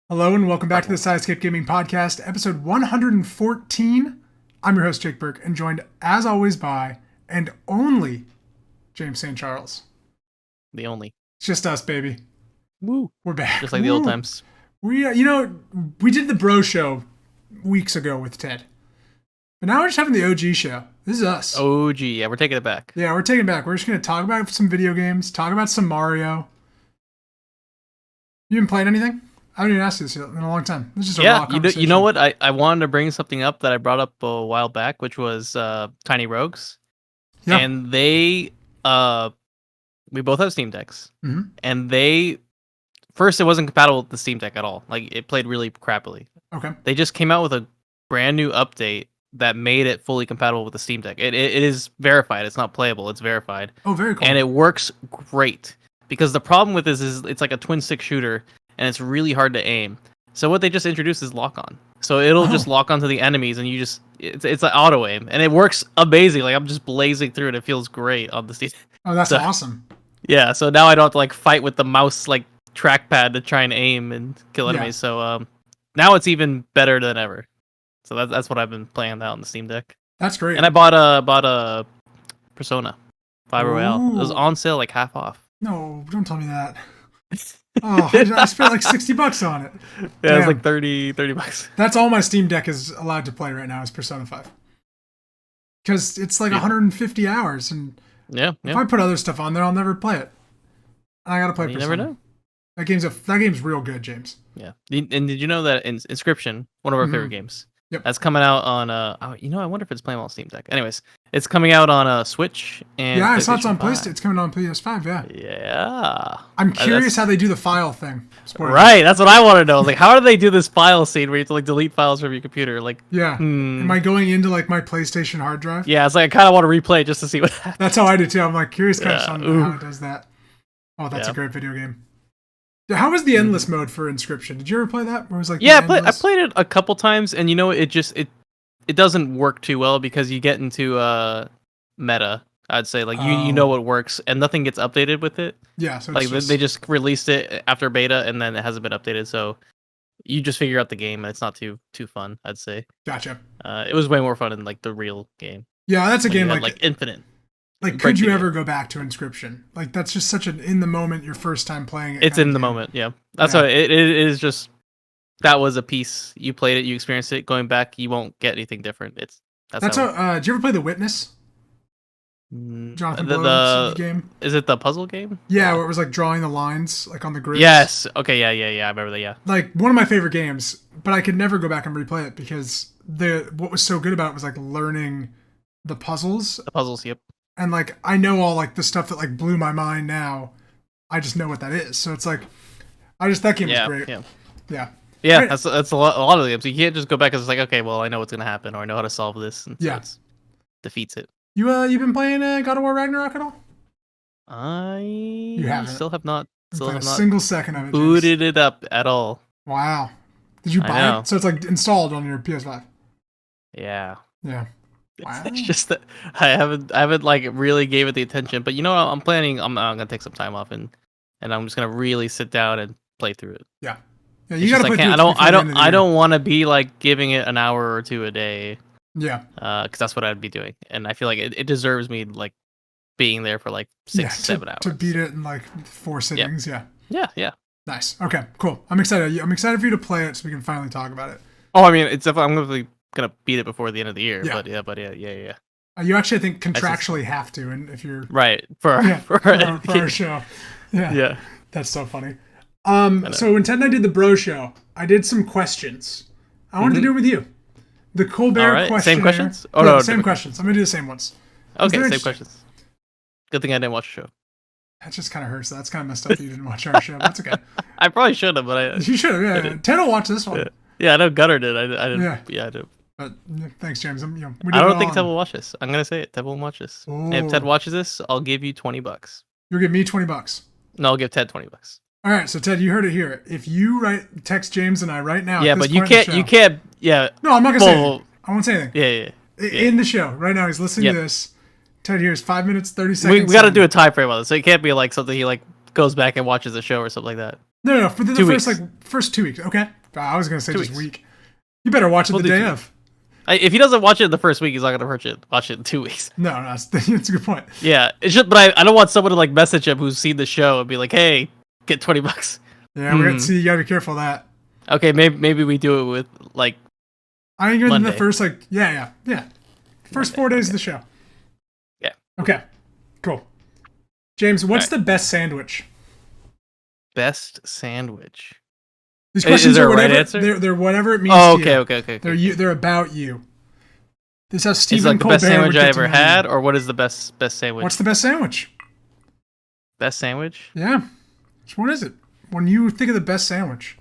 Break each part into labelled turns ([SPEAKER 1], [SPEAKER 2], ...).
[SPEAKER 1] Hello and welcome back to the Sidescape Gaming Podcast, episode 114. I'm your host, Jake Burke, and joined, as always, by and only James St. Charles.
[SPEAKER 2] The only.
[SPEAKER 1] It's just us, baby.
[SPEAKER 2] Woo.
[SPEAKER 1] We're back.
[SPEAKER 2] Just like the old times.
[SPEAKER 1] We did the bro show weeks ago with Ted. But now we're just having the OG show. This is us.
[SPEAKER 2] OG, yeah, we're taking it back.
[SPEAKER 1] Yeah, we're taking it back. We're just going to talk about some video games, talk about some Mario. You been playing anything? I haven't even asked you this in a long time. This is just a raw conversation.
[SPEAKER 2] You know what? I wanted to bring something up that I brought up a while back, which was Tiny Rogues. Yeah. And they, we both have Steam Decks. Mm-hmm. And first it wasn't compatible with the Steam Deck at all. Like, it played really crappily. Okay. They just came out with a brand new update that made it fully compatible with the Steam Deck. It is verified. It's not playable. It's verified. Oh, very cool. And it works great. Because the problem with this is it's like a twin stick shooter, and it's really hard to aim. So what they just introduced is lock on. So it'll just lock onto the enemies, and it's an auto aim, and it works amazing. Like, I'm just blazing through it. It feels great on the Steam. Oh, that's awesome. Yeah. So now I don't have to like fight with the mouse like trackpad to try and aim and kill enemies. Yeah. So now it's even better than ever. So that's what I've been playing out on the Steam Deck. That's great. And I bought a Persona 5 Royale. It was on sale like half off. No, don't tell me that. Oh, I spent like $60 on it. Yeah, damn. It was like 30 bucks. That's all my Steam Deck is allowed to play right now is Persona 5. Because it's like 150 hours, and if I put other stuff on there, I'll never play it. I gotta play Persona. You never know. That game's real good, James. Yeah. And did you know that Inscryption, one of our favorite games, that's coming out on I wonder if it's playing on Steam Deck. Anyways, it's coming out on Switch and I saw it's on PlayStation. It's coming on PS5. Yeah. I'm curious how they do the file thing. Right. That's what I want to know. Like, how do they do this file scene where you have to like delete files from your computer? Like, am I going into like my PlayStation hard drive? Yeah. It's like I kind of want to replay it just to see what happens. That's how I do too. I'm like curious on how it does that. Oh, that's a great video game. How was the endless mode for Inscryption? Did you ever play that? Where it was like I played it a couple times, and it doesn't work too well because you get into meta. I'd say like you know what works, and nothing gets updated with it. Yeah, so like they just released it after beta, and then it hasn't been updated. So you just figure out the game, and it's not too fun. I'd say. Gotcha. It was way more fun than like the real game. Yeah, that's a game like Infinite. Like, could you ever go back to Inscryption? Like, that's just such an in the moment, your first time playing it. It's in the moment, yeah. That's why it is just, that was a piece. You played it, you experienced it. Going back, you won't get anything different. That's how. Did you ever play The Witness? Jonathan Blow's game. Is it the puzzle game? Yeah, where it was like drawing the lines like on the grid. Yes. Okay. Yeah. I remember that. Yeah. Like one of my favorite games, but I could never go back and replay it because what was so good about it was like learning the puzzles. The puzzles. Yep. And like I know all like the stuff that like blew my mind now. I just know what that is. So it's like that game was great. Yeah. Right. That's a lot of the games. You can't just go back and it's like, okay, well I know what's gonna happen or I know how to solve this. And so it defeats it. You been playing God of War Ragnarok at all? Still have not a single second of it. Booted it up at all. Wow. Did you buy it? So it's like installed on your PS5. Yeah. Yeah. Wow. It's just that I haven't like really gave it the attention, but I'm planning. I'm gonna take some time off and I'm just gonna really sit down and play through it. Yeah, you gotta play through it. I don't want to be like giving it an hour or two a day. Yeah, because that's what I'd be doing, and I feel like it deserves me like being there for like 7 hours to beat it in like 4 sittings. Yeah. Nice. Okay, cool. I'm excited. I'm excited for you to play it so we can finally talk about it. Oh, I mean, it's definitely. I'm gonna beat it before the end of the year. Yeah. But yeah. You actually, I think, contractually have to, and if you're right for our show. Yeah. That's so funny. So when Ted and I did the bro show, I did some questions. I wanted to do it with you. The Colbert Questionnaire. Same questions? Oh no, same questions. I'm gonna do the same ones. Okay, same questions. Good thing I didn't watch the show. That just kind of hurts. That's kind of messed up that you didn't watch our show. That's okay. I probably should have, but you should have. Yeah. Ted will watch this one. Yeah, I know Gunner did. I didn't. Yeah, I did. But thanks, James. I don't think Ted will watch this. I'm gonna say it. Ted won't watch this. And if Ted watches this, I'll give you $20. You'll give me $20. No, I'll give Ted $20. All right, so Ted, you heard it here. If you text James and I right now. Yeah, but you can't. Yeah. No, I'm not gonna say anything. I won't say anything. Yeah. In the show right now, he's listening to this. Ted, here's 5 minutes 30 seconds. We got to do a time frame on this, so it can't be like something he like goes back and watches the show or something like that.
[SPEAKER 1] No, for the first 2 weeks. Okay. I was gonna say just week. You better watch it the day of.
[SPEAKER 2] If he doesn't watch it in the first week, he's not gonna watch it in 2 weeks.
[SPEAKER 1] No, that's a good point.
[SPEAKER 2] Yeah, it's just, but I don't want someone to like message him who's seen the show and be like, "Hey, get $20."
[SPEAKER 1] Yeah, we got to see. You gotta be careful of that.
[SPEAKER 2] Okay, maybe we do it with like.
[SPEAKER 1] I think in the first yeah. First 4 days of the show.
[SPEAKER 2] Yeah.
[SPEAKER 1] Okay. Cool. James, what's the best sandwich?
[SPEAKER 2] Best sandwich.
[SPEAKER 1] These questions are whatever.
[SPEAKER 2] Right answer?
[SPEAKER 1] They're whatever it means.
[SPEAKER 2] Oh,
[SPEAKER 1] to you.
[SPEAKER 2] Okay.
[SPEAKER 1] They're about you. This has Stephen
[SPEAKER 2] Is like the
[SPEAKER 1] Colbert
[SPEAKER 2] best sandwich I ever had, or what is the best sandwich?
[SPEAKER 1] What's the best sandwich?
[SPEAKER 2] Best sandwich?
[SPEAKER 1] Yeah. Which one is it? When you think of the best sandwich.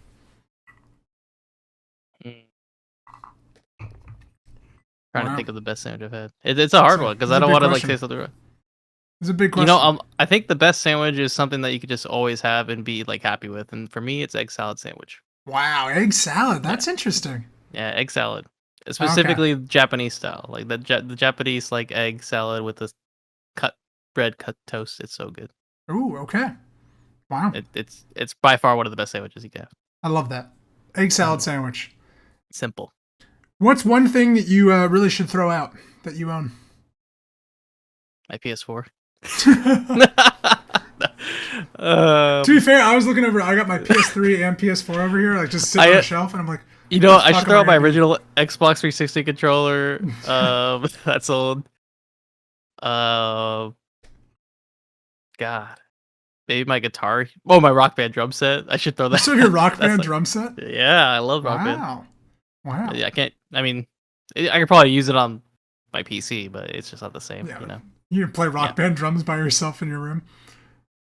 [SPEAKER 2] Trying to think of the best sandwich I've had. It's a hard one because I don't want to like say something wrong.
[SPEAKER 1] It's a big question.
[SPEAKER 2] I think the best sandwich is something that you could just always have and be like happy with, and for me, it's egg salad sandwich.
[SPEAKER 1] Wow, egg salad. That's interesting.
[SPEAKER 2] Yeah, egg salad, specifically Japanese style, like the Japanese like egg salad with the cut toast. It's so good.
[SPEAKER 1] Ooh, okay. Wow.
[SPEAKER 2] It's by far one of the best sandwiches you can have.
[SPEAKER 1] I love that. Egg salad sandwich.
[SPEAKER 2] Simple.
[SPEAKER 1] What's one thing that you really should throw out that you own?
[SPEAKER 2] My PS4.
[SPEAKER 1] To be fair, I was looking over. I got my PS3 and PS4 over here, like just sitting on the shelf, and I'm like,
[SPEAKER 2] I should throw out my original Xbox 360 controller. That's old. God, maybe my guitar. Oh, my Rock Band drum set. I should throw that.
[SPEAKER 1] So your Rock Band drum set?
[SPEAKER 2] Yeah, I love Rock Band.
[SPEAKER 1] Wow.
[SPEAKER 2] I can't. I mean, I could probably use it on my PC, but it's just not the same.
[SPEAKER 1] Yeah, you play Rock Band drums by yourself in your room.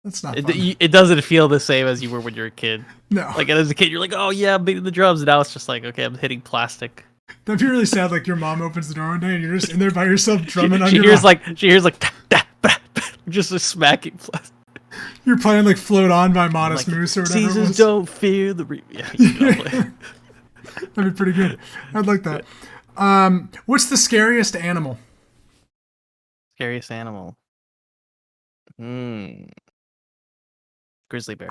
[SPEAKER 1] That's not fun.
[SPEAKER 2] It doesn't feel the same as you were when you were a kid.
[SPEAKER 1] No.
[SPEAKER 2] Like as a kid, you're like, oh yeah, I'm beating the drums. And now it's just like, okay, I'm hitting plastic.
[SPEAKER 1] That'd be really sad. Like your mom opens the door one day and you're just in there by yourself drumming on
[SPEAKER 2] she
[SPEAKER 1] your
[SPEAKER 2] hears just smacking plastic.
[SPEAKER 1] You're playing like "Float On" by Modest Moose or whatever.
[SPEAKER 2] Seasons don't fear the
[SPEAKER 1] That'd be pretty good. I'd like that. What's the scariest animal?
[SPEAKER 2] Scariest animal. Grizzly bear.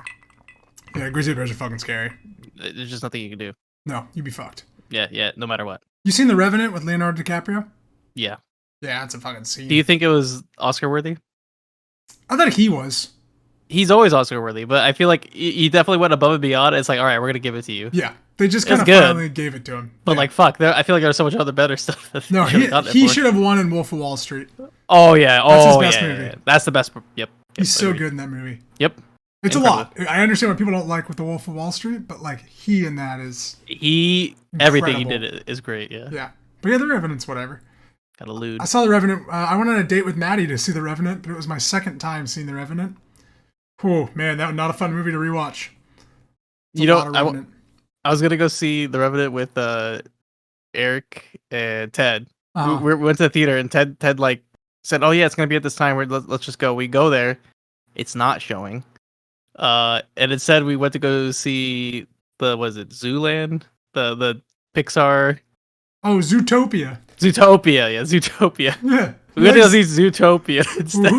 [SPEAKER 1] Yeah, grizzly bears are fucking scary.
[SPEAKER 2] There's just nothing you can do.
[SPEAKER 1] No, you'd be fucked.
[SPEAKER 2] Yeah, no matter what.
[SPEAKER 1] You seen The Revenant with Leonardo DiCaprio?
[SPEAKER 2] Yeah.
[SPEAKER 1] Yeah, that's a fucking scene.
[SPEAKER 2] Do you think it was Oscar worthy?
[SPEAKER 1] I thought he was.
[SPEAKER 2] He's always Oscar worthy, but I feel like he definitely went above and beyond. It's like, all right, we're gonna give it to you.
[SPEAKER 1] Yeah, they just kind of finally gave it to him.
[SPEAKER 2] But like, fuck, I feel like there's so much other better stuff.
[SPEAKER 1] No, he should have won in Wolf of Wall Street.
[SPEAKER 2] Oh yeah,
[SPEAKER 1] that's his best movie.
[SPEAKER 2] Yeah. That's the best. Yep.
[SPEAKER 1] He's so good in that movie.
[SPEAKER 2] Yep.
[SPEAKER 1] It's incredible. A lot. I understand what people don't like with the Wolf of Wall Street, but like he in that is
[SPEAKER 2] everything he did is great. Yeah.
[SPEAKER 1] Yeah, but yeah, The Revenant's whatever.
[SPEAKER 2] Got a lewd.
[SPEAKER 1] I saw The Revenant. I went on a date with Maddie to see The Revenant, but it was my second time seeing The Revenant. Oh man, that was not a fun movie to rewatch.
[SPEAKER 2] I was gonna go see The Revenant with Eric and Ted. We went to the theater, and Ted like said, "Oh yeah, it's gonna be at this time. Let's just go." We go there. It's not showing. And instead we went to go see Zooland, the Pixar.
[SPEAKER 1] Oh, Zootopia.
[SPEAKER 2] Yeah, Zootopia.
[SPEAKER 1] Yeah,
[SPEAKER 2] we went to go see Zootopia instead.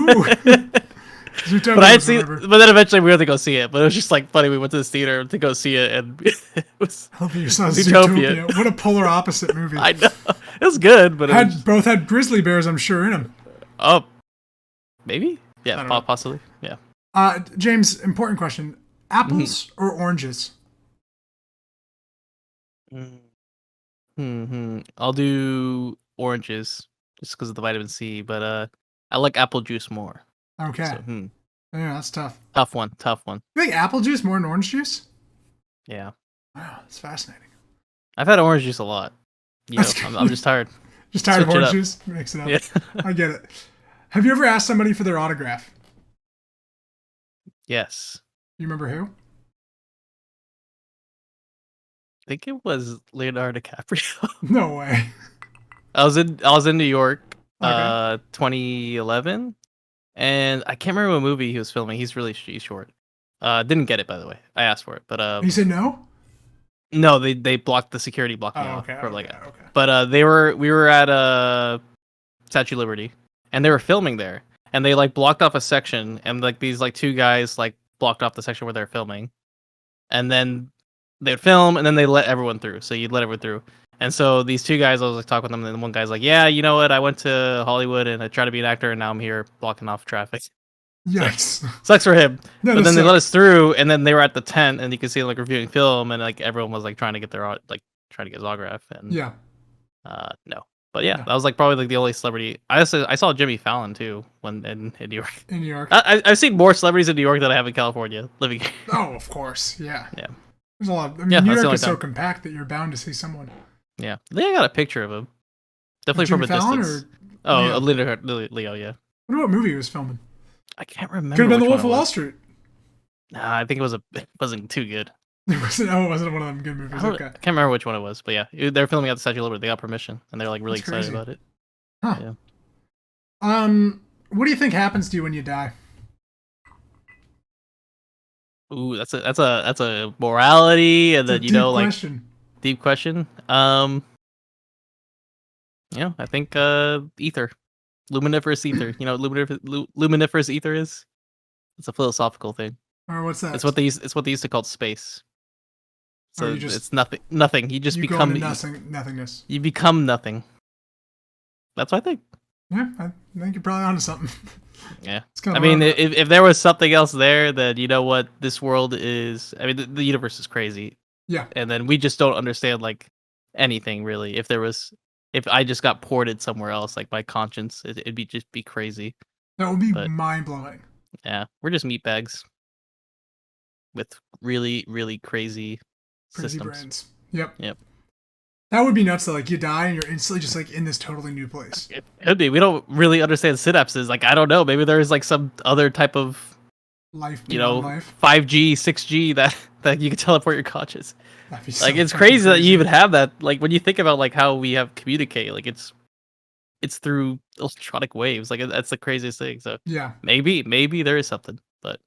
[SPEAKER 1] Zootopia,
[SPEAKER 2] but then eventually we had to go see it. But it was just like funny. We went to the theater to go see it, and it was
[SPEAKER 1] you saw Zootopia. What a polar opposite movie.
[SPEAKER 2] I know it was good, but
[SPEAKER 1] both had grizzly bears, I'm sure, in them.
[SPEAKER 2] Oh, maybe. Yeah, possibly. Yeah.
[SPEAKER 1] James, important question: apples or oranges?
[SPEAKER 2] I'll do oranges just because of the vitamin C, but I like apple juice more.
[SPEAKER 1] Okay. So, yeah, that's tough.
[SPEAKER 2] Tough one.
[SPEAKER 1] You think apple juice more than orange juice?
[SPEAKER 2] Yeah.
[SPEAKER 1] Wow, that's fascinating.
[SPEAKER 2] I've had orange juice a lot. I'm just tired.
[SPEAKER 1] Just tired of orange juice? Mix it up. Yeah. I get it. Have you ever asked somebody for their autograph?
[SPEAKER 2] Yes.
[SPEAKER 1] You remember who?
[SPEAKER 2] I think it was Leonardo DiCaprio.
[SPEAKER 1] No way.
[SPEAKER 2] I was in New York, 2011, and I can't remember what movie he was filming. He's short. Didn't get it, by the way. I asked for it, but
[SPEAKER 1] he said no.
[SPEAKER 2] No, they blocked the security blocked me off for
[SPEAKER 1] okay.
[SPEAKER 2] But we were at Statue of Liberty, and they were filming there, and they like blocked off a section, and like these like two guys like blocked off the section where they're filming, and then they would film, and then they let everyone through. So you'd let everyone through. And so these two guys, I was like talking with them, and one guy's like, "Yeah, you know what? I went to Hollywood and I tried to be an actor, and now I'm here blocking off traffic."
[SPEAKER 1] Yikes!
[SPEAKER 2] So, sucks for him.
[SPEAKER 1] No,
[SPEAKER 2] but then they let us through, and then they were at the tent, and you could see like reviewing film, and like everyone was like trying to get trying to get his autograph, and no. But yeah, that was like probably like the only celebrity. I saw Jimmy Fallon too when in New York.
[SPEAKER 1] In New York,
[SPEAKER 2] I've seen more celebrities in New York than I have in California living here.
[SPEAKER 1] Oh, of course, yeah.
[SPEAKER 2] Yeah.
[SPEAKER 1] There's a lot. I mean, New York is so compact that you're bound to see someone.
[SPEAKER 2] Yeah, I think I got a picture of him. Definitely from a distance. Oh, Leo, yeah.
[SPEAKER 1] I wonder what movie he was filming.
[SPEAKER 2] I can't remember.
[SPEAKER 1] Could have been The Wolf of Wall Street.
[SPEAKER 2] Nah, I think it wasn't too good.
[SPEAKER 1] It wasn't one of them good movies. Okay.
[SPEAKER 2] I can't remember which one it was, but yeah, they're filming at the Statue of Liberty. They got permission, and they're like really excited about it.
[SPEAKER 1] Huh. Yeah. What do you think happens to you when you die?
[SPEAKER 2] Ooh, that's a morality, and then
[SPEAKER 1] question.
[SPEAKER 2] Deep question. I think ether, luminiferous ether. You know what luminiferous ether is? It's a philosophical thing.
[SPEAKER 1] Or what's that?
[SPEAKER 2] It's what they used to call space. So it's nothing. You just become
[SPEAKER 1] nothingness.
[SPEAKER 2] You become nothing. That's what I think.
[SPEAKER 1] Yeah, I think you're probably onto something.
[SPEAKER 2] Yeah. I mean, if there was something else there, then you know what this world is. I mean, the universe is crazy.
[SPEAKER 1] Yeah.
[SPEAKER 2] And then we just don't understand like anything really. If I just got ported somewhere else, like my conscience, it'd be crazy.
[SPEAKER 1] That would be mind blowing.
[SPEAKER 2] Yeah, we're just meatbags with really, really crazy systems.
[SPEAKER 1] Brains. Yep.
[SPEAKER 2] That
[SPEAKER 1] would be nuts though. Like you die and you're instantly just like in this totally new place.
[SPEAKER 2] It could be. We don't really understand synapses. Like I don't know. Maybe there's like some other type of
[SPEAKER 1] life.
[SPEAKER 2] 5G, 6G that you can teleport your conscious.
[SPEAKER 1] That'd be so
[SPEAKER 2] it's crazy that you even have that. Like when you think about like how we have communicate, like it's through electronic waves. Like that's the craziest thing. So
[SPEAKER 1] yeah,
[SPEAKER 2] maybe there is something, but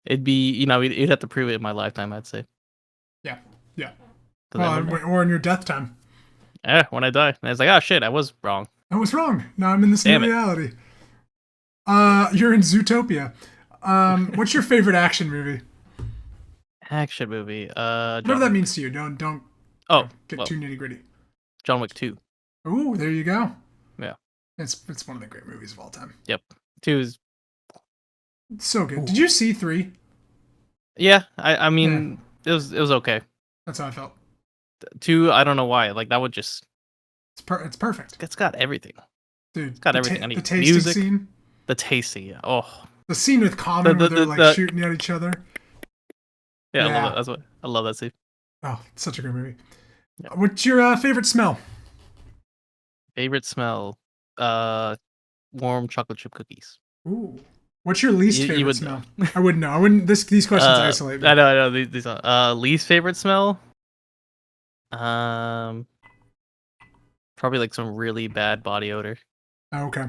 [SPEAKER 2] it'd be you'd have to prove it in my lifetime. I'd say.
[SPEAKER 1] Yeah. Or in your death time.
[SPEAKER 2] Yeah, when I die, and it's like, oh shit, I was wrong.
[SPEAKER 1] I was wrong. Now I'm in this new reality. You're in Zootopia. What's your favorite action movie?
[SPEAKER 2] Action movie.
[SPEAKER 1] Whatever that means to you. Don't get too nitty gritty.
[SPEAKER 2] John Wick 2.
[SPEAKER 1] Ooh, there you go.
[SPEAKER 2] Yeah.
[SPEAKER 1] It's one of the great movies of all time.
[SPEAKER 2] Yep. 2 is
[SPEAKER 1] so good. Ooh. Did you see 3?
[SPEAKER 2] Yeah, I mean it was okay.
[SPEAKER 1] That's how I felt.
[SPEAKER 2] 2, I don't know why. Like that would just
[SPEAKER 1] it's perfect.
[SPEAKER 2] It's got everything.
[SPEAKER 1] Dude,
[SPEAKER 2] it's got everything. I need
[SPEAKER 1] the tasting
[SPEAKER 2] music.
[SPEAKER 1] Scene.
[SPEAKER 2] The tasting, yeah. Oh.
[SPEAKER 1] The scene with Collin where they're like shooting at each other.
[SPEAKER 2] Yeah, I love it. I love that scene.
[SPEAKER 1] Oh, it's such a great movie. Yeah. What's your favorite smell?
[SPEAKER 2] Favorite smell? Warm chocolate chip cookies.
[SPEAKER 1] Ooh. What's your least favorite smell? I wouldn't know. I wouldn't. These questions isolate me.
[SPEAKER 2] I know. These least favorite smell. Probably like some really bad body odor.
[SPEAKER 1] Oh, okay.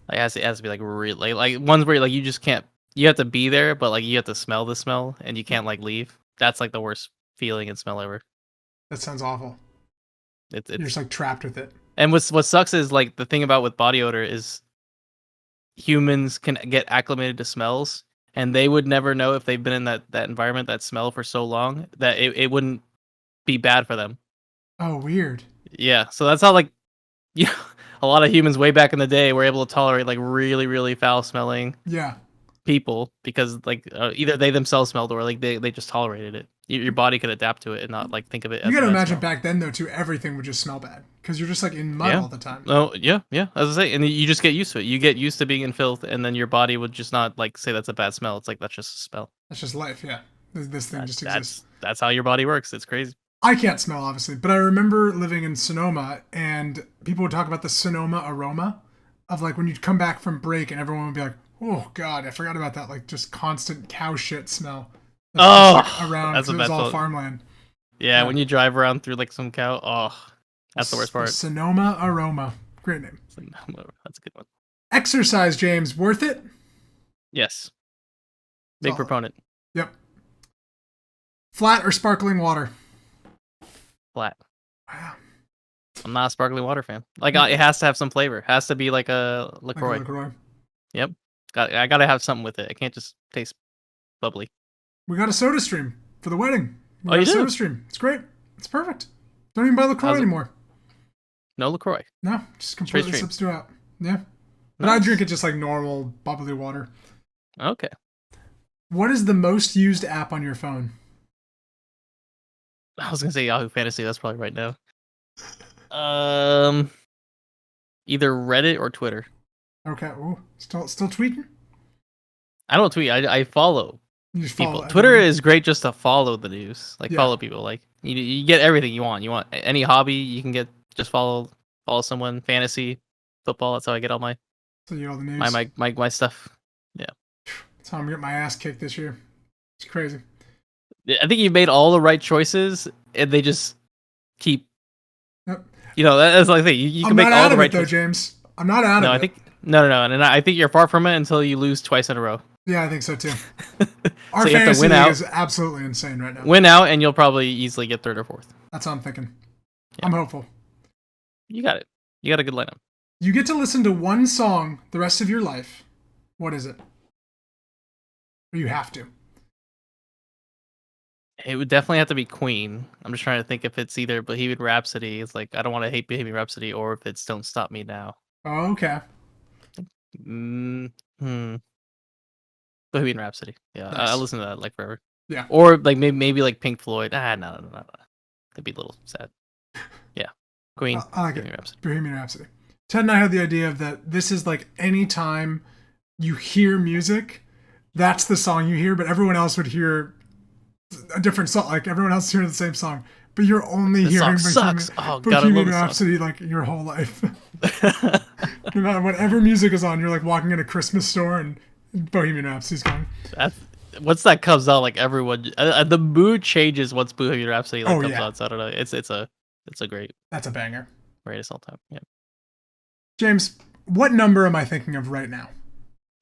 [SPEAKER 2] Like it has to be like really like ones where like you just can't. You have to be there, but like you have to smell the smell, and you can't like leave. That's like the worst feeling and smell ever.
[SPEAKER 1] That sounds awful. You're just like trapped with it.
[SPEAKER 2] And what sucks is like the thing about with body odor is humans can get acclimated to smells, and they would never know if they've been in that environment, that smell for so long that it wouldn't be bad for them.
[SPEAKER 1] Oh, weird.
[SPEAKER 2] Yeah, so that's how like a lot of humans way back in the day were able to tolerate like really, really foul smelling people because like either they themselves smelled or like they just tolerated it. Your body could adapt to it and not like think of it as
[SPEAKER 1] you gotta imagine back then though too, everything would just smell bad because you're just like in mud all the time.
[SPEAKER 2] Oh yeah, as I say, and you just get used to it. You get used to being in filth, and then your body would just not like say that's a bad smell. It's like that's just a smell.
[SPEAKER 1] That's just life. Yeah, this thing just exists.
[SPEAKER 2] That's how your body works. It's crazy.
[SPEAKER 1] I can't smell obviously, but I remember living in Sonoma, and people would talk about the Sonoma aroma of like when you'd come back from break, and everyone would be like, "Oh God, I forgot about that!" Like just constant cow shit smell. Around because it was all farmland.
[SPEAKER 2] Yeah, when you drive around through like some cow, that's the worst part.
[SPEAKER 1] Sonoma aroma, great name.
[SPEAKER 2] Sonoma, that's a good one.
[SPEAKER 1] Exercise, James, worth it?
[SPEAKER 2] Yes. Big proponent.
[SPEAKER 1] Yep. Flat or sparkling water?
[SPEAKER 2] Flat. Wow. I'm not a sparkling water fan. Like it has to have some flavor. It has to be like a LaCroix. Yep. I gotta have something with it. I can't just taste bubbly.
[SPEAKER 1] We got a soda stream. for the wedding. We
[SPEAKER 2] Oh,
[SPEAKER 1] got
[SPEAKER 2] you
[SPEAKER 1] a
[SPEAKER 2] do?
[SPEAKER 1] soda stream. It's great. It's perfect. Don't even buy LaCroix anymore.
[SPEAKER 2] No LaCroix.
[SPEAKER 1] No, just completely
[SPEAKER 2] stream.
[SPEAKER 1] substitute out. Yeah. But I drink it just like normal bubbly water.
[SPEAKER 2] Okay.
[SPEAKER 1] What is the most used app on your phone?
[SPEAKER 2] I was gonna say Yahoo Fantasy. That's probably right now. Either Reddit or Twitter.
[SPEAKER 1] Okay. Ooh, still tweeting?
[SPEAKER 2] I don't tweet. I follow
[SPEAKER 1] You just
[SPEAKER 2] people.
[SPEAKER 1] follow
[SPEAKER 2] Twitter
[SPEAKER 1] everyone.
[SPEAKER 2] is great just to follow the news. Like
[SPEAKER 1] Yeah.
[SPEAKER 2] follow people. Like you get everything you want. You want any hobby you can get. Just follow someone. Fantasy, football. That's how I get all my
[SPEAKER 1] So you get all the news.
[SPEAKER 2] my stuff. Yeah.
[SPEAKER 1] That's how I'm getting my ass kicked this year. It's crazy.
[SPEAKER 2] I think you made all the right choices, and they just keep.
[SPEAKER 1] Yep.
[SPEAKER 2] You know, that's like the thing. You can make all the right
[SPEAKER 1] though,
[SPEAKER 2] choices.
[SPEAKER 1] James. I'm not out of it.
[SPEAKER 2] I think no, and I think you're far from it until you lose twice in a row.
[SPEAKER 1] Yeah, I think so too.
[SPEAKER 2] So
[SPEAKER 1] Our
[SPEAKER 2] you have to
[SPEAKER 1] fantasy
[SPEAKER 2] win
[SPEAKER 1] league
[SPEAKER 2] out.
[SPEAKER 1] is absolutely insane right now.
[SPEAKER 2] Win out, and you'll probably easily get third or fourth.
[SPEAKER 1] That's what I'm thinking.
[SPEAKER 2] Yeah.
[SPEAKER 1] I'm hopeful.
[SPEAKER 2] You got it. You got a good lineup.
[SPEAKER 1] You get to listen to one song the rest of your life. What is it? Or you have to.
[SPEAKER 2] It would definitely have to be Queen. I'm just trying to think if it's either Bohemian Rhapsody. It's like I don't want to hate Bohemian Rhapsody, or if it's Don't Stop Me Now.
[SPEAKER 1] Oh, okay.
[SPEAKER 2] Bohemian Rhapsody. Yeah,
[SPEAKER 1] Nice.
[SPEAKER 2] I listen to that like forever.
[SPEAKER 1] Yeah.
[SPEAKER 2] Or like maybe like Pink Floyd. No. That'd be a little sad. Yeah. Queen.
[SPEAKER 1] I like
[SPEAKER 2] Bohemian
[SPEAKER 1] it.
[SPEAKER 2] Rhapsody.
[SPEAKER 1] Bohemian Rhapsody. Ted and I had the idea of that this is like any time you hear music, that's the song you hear, but everyone else would hear a different song. Like everyone else is hearing the same song, but you're only
[SPEAKER 2] The
[SPEAKER 1] hearing
[SPEAKER 2] song sucks. Oh, God, I love
[SPEAKER 1] Bohemian
[SPEAKER 2] this song.
[SPEAKER 1] Rhapsody like your whole life. No matter whatever music is on, you're like walking in a Christmas store and Bohemian Rhapsody's going.
[SPEAKER 2] Once that comes out, like everyone, the mood changes once Bohemian Rhapsody comes
[SPEAKER 1] yeah.
[SPEAKER 2] out. So I don't know. It's a great
[SPEAKER 1] That's a banger.
[SPEAKER 2] greatest all time. Yeah,
[SPEAKER 1] James, what number am I thinking of right now?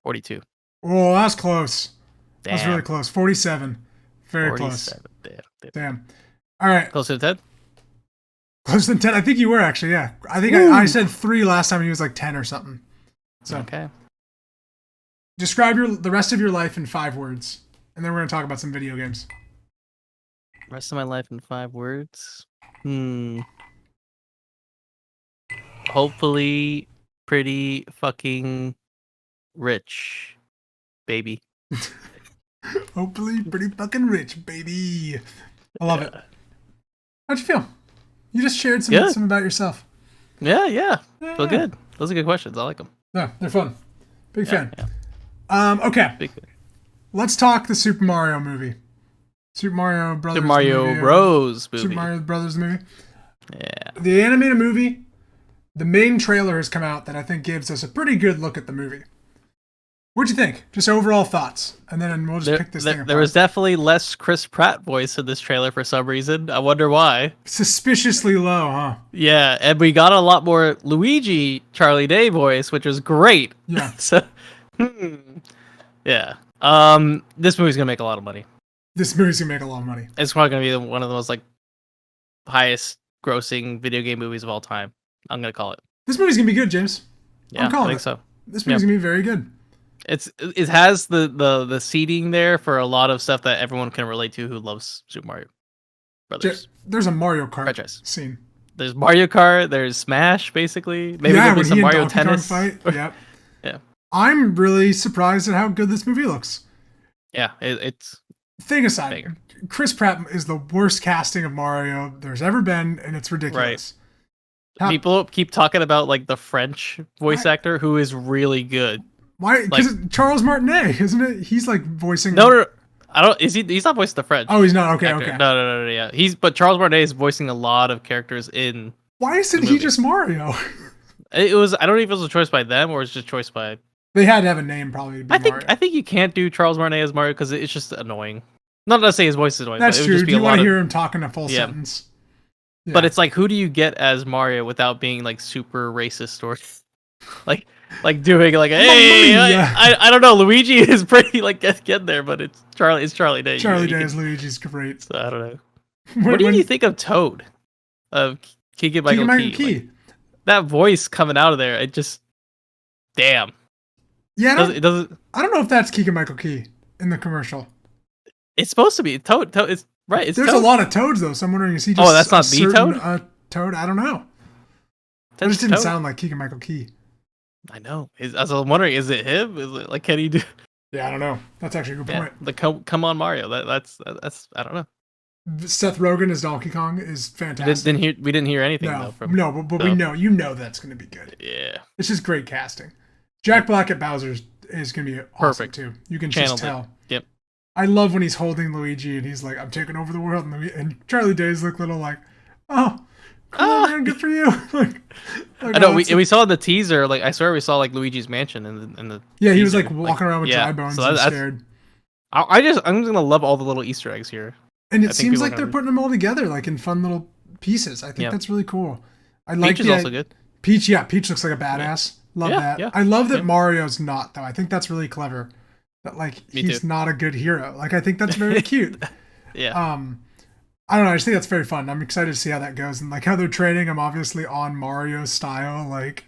[SPEAKER 2] 42.
[SPEAKER 1] Oh, that's close.
[SPEAKER 2] Damn.
[SPEAKER 1] That's really close. 47. Very
[SPEAKER 2] 47.
[SPEAKER 1] close.
[SPEAKER 2] Damn.
[SPEAKER 1] Damn. All right.
[SPEAKER 2] Closer to 10?
[SPEAKER 1] Closer than 10. I think you were actually, yeah. I think I said 3 last time. He was like 10 or something. So
[SPEAKER 2] Okay.
[SPEAKER 1] describe the rest of your life in 5 words. And then we're going to talk about some video games.
[SPEAKER 2] Rest of my life in 5 words. Hopefully, pretty fucking rich, baby.
[SPEAKER 1] Hopefully pretty fucking rich, baby. I love it. How'd you feel? You just shared some about yourself.
[SPEAKER 2] Yeah. Feel good. Those are good questions. I like them.
[SPEAKER 1] Yeah, they're fun. Big fan.
[SPEAKER 2] Yeah.
[SPEAKER 1] Okay.
[SPEAKER 2] Big fan.
[SPEAKER 1] Let's talk the Super Mario movie. Super Mario Brothers.
[SPEAKER 2] Super Mario
[SPEAKER 1] movie,
[SPEAKER 2] Bros. movie.
[SPEAKER 1] Super Mario Brothers movie.
[SPEAKER 2] Yeah.
[SPEAKER 1] The animated movie. The main trailer has come out that I think gives us a pretty good look at the movie. What'd you think? Just overall thoughts, and then we'll just pick this thing apart.
[SPEAKER 2] There was definitely less Chris Pratt voice in this trailer for some reason. I wonder why.
[SPEAKER 1] Suspiciously low, huh?
[SPEAKER 2] Yeah, and we got a lot more Luigi Charlie Day voice, which was great.
[SPEAKER 1] Yeah.
[SPEAKER 2] So, yeah. This movie's gonna make a lot of money.
[SPEAKER 1] This movie's gonna make a lot of money.
[SPEAKER 2] It's probably gonna be one of the most highest grossing video game movies of all time. I'm gonna call it.
[SPEAKER 1] This movie's gonna be good, James.
[SPEAKER 2] Yeah, I think so.
[SPEAKER 1] This movie's gonna be very good.
[SPEAKER 2] It has the seeding there for a lot of stuff that everyone can relate to who loves Super Mario Brothers.
[SPEAKER 1] There's a Mario Kart
[SPEAKER 2] franchise
[SPEAKER 1] scene.
[SPEAKER 2] There's Mario Kart. There's Smash, basically. Maybe there'll be some Mario Tennis
[SPEAKER 1] fight. Yep.
[SPEAKER 2] Yeah.
[SPEAKER 1] I'm really surprised at how good this movie looks.
[SPEAKER 2] Yeah, it's.
[SPEAKER 1] Thing aside,
[SPEAKER 2] bigger.
[SPEAKER 1] Chris Pratt is the worst casting of Mario there's ever been, and it's ridiculous.
[SPEAKER 2] Right. People keep talking about the French voice actor who is really good.
[SPEAKER 1] Why? Because Charles Martinet, isn't it? He's voicing.
[SPEAKER 2] No, I don't. Is he? He's not voicing the French.
[SPEAKER 1] Oh, he's not. Okay,
[SPEAKER 2] actor.
[SPEAKER 1] okay.
[SPEAKER 2] No. Yeah, but Charles Martinet is voicing a lot of characters in.
[SPEAKER 1] Why isn't he just Mario?
[SPEAKER 2] It was. I don't know if it was a choice by them or it's just choice by.
[SPEAKER 1] They had to have a name probably to be Mario.
[SPEAKER 2] I think you can't do Charles Martinet as Mario because it's just annoying. Not to say his voice is annoying.
[SPEAKER 1] That's
[SPEAKER 2] but it
[SPEAKER 1] true.
[SPEAKER 2] would just be
[SPEAKER 1] Do you want to
[SPEAKER 2] of,
[SPEAKER 1] hear him talking a full sentence? Yeah.
[SPEAKER 2] But it's who do you get as Mario without being super racist or doing hey, I don't know. Luigi is pretty get there, but it's Charlie Day.
[SPEAKER 1] Charlie Day as Luigi's great.
[SPEAKER 2] So I don't know. What do you think of Toad? Of Keegan-Michael Key? That voice coming out of there, it just damn.
[SPEAKER 1] Yeah,
[SPEAKER 2] it doesn't.
[SPEAKER 1] I don't know if that's Keegan-Michael Key in the commercial.
[SPEAKER 2] It's supposed to be Toad. Right, it's
[SPEAKER 1] There's
[SPEAKER 2] Toad.
[SPEAKER 1] a lot of Toads though, so I'm wondering, is he just
[SPEAKER 2] that's not the Toad?
[SPEAKER 1] Toad? I don't know. It
[SPEAKER 2] That's
[SPEAKER 1] just didn't
[SPEAKER 2] Toad.
[SPEAKER 1] sound like Keegan-Michael Key.
[SPEAKER 2] I know. I was wondering, is it him? Is it like, can he do?
[SPEAKER 1] Yeah, I don't know. That's actually a good point.
[SPEAKER 2] The come on Mario. That's I don't know.
[SPEAKER 1] Seth Rogen as Donkey Kong is fantastic.
[SPEAKER 2] We didn't hear anything though from.
[SPEAKER 1] But we know that's going to be good.
[SPEAKER 2] Yeah,
[SPEAKER 1] it's just great casting. Jack Black at Bowser is going to be awesome
[SPEAKER 2] perfect
[SPEAKER 1] too. You can
[SPEAKER 2] Channeled
[SPEAKER 1] just tell.
[SPEAKER 2] It. Yep.
[SPEAKER 1] I love when he's holding Luigi and he's like, "I'm taking over the world," and Charlie Day's look little like, "Oh, cool, man, good for you." like
[SPEAKER 2] I know. We saw the teaser. Like I swear we saw like Luigi's mansion in the.
[SPEAKER 1] Yeah, he
[SPEAKER 2] teaser.
[SPEAKER 1] was like walking around with dry bones and scared.
[SPEAKER 2] I'm just gonna love all the little Easter eggs here.
[SPEAKER 1] And it seems like they're putting them all together, like in fun little pieces. I think that's really cool. I like
[SPEAKER 2] Peach is also good.
[SPEAKER 1] Peach, Peach looks like a badass. Love that. Yeah. I love that Mario's not though. I think that's really clever. That like he's not a good hero. Like I think that's very cute.
[SPEAKER 2] Yeah.
[SPEAKER 1] I don't know. I just think that's very fun. I'm excited to see how that goes and like how they're training him. Obviously on Mario style, like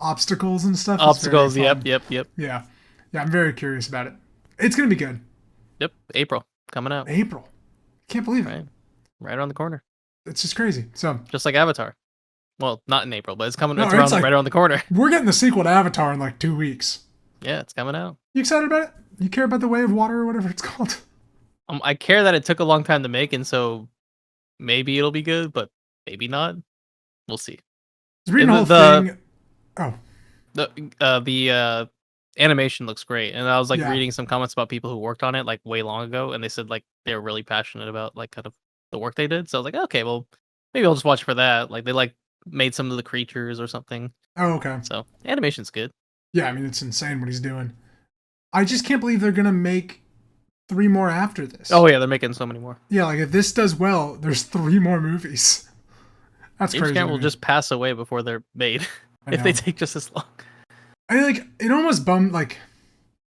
[SPEAKER 1] obstacles and stuff.
[SPEAKER 2] Obstacles. Yep.
[SPEAKER 1] Yeah. I'm very curious about it. It's gonna be good.
[SPEAKER 2] Yep. April coming out.
[SPEAKER 1] April. Can't believe it.
[SPEAKER 2] Right around the corner.
[SPEAKER 1] It's just crazy. So
[SPEAKER 2] just like Avatar. Well, not in April, but it's coming. It's
[SPEAKER 1] right
[SPEAKER 2] around the corner.
[SPEAKER 1] We're getting the sequel to Avatar in like 2 weeks.
[SPEAKER 2] Yeah, it's coming out.
[SPEAKER 1] You excited about it? You care about the Way of Water or whatever it's called?
[SPEAKER 2] I care that it took a long time to make, and so maybe it'll be good, but maybe not. We'll see.
[SPEAKER 1] I was reading the whole thing. Oh.
[SPEAKER 2] The animation looks great, and I was like reading some comments about people who worked on it like way long ago, and they said like they were really passionate about like kind of the work they did. So I was like, okay, well maybe I'll just watch for that. Like they like made some of the creatures or something.
[SPEAKER 1] Oh, okay.
[SPEAKER 2] So animation's good.
[SPEAKER 1] Yeah, I mean it's insane what he's doing. I just can't believe they're gonna make 3 more after this.
[SPEAKER 2] Oh yeah, they're making so many more.
[SPEAKER 1] Yeah, like if this does well, there's 3 more movies. That's crazy.
[SPEAKER 2] James will just pass away before they're made if they take just as long.
[SPEAKER 1] I mean, like it almost bummed. Like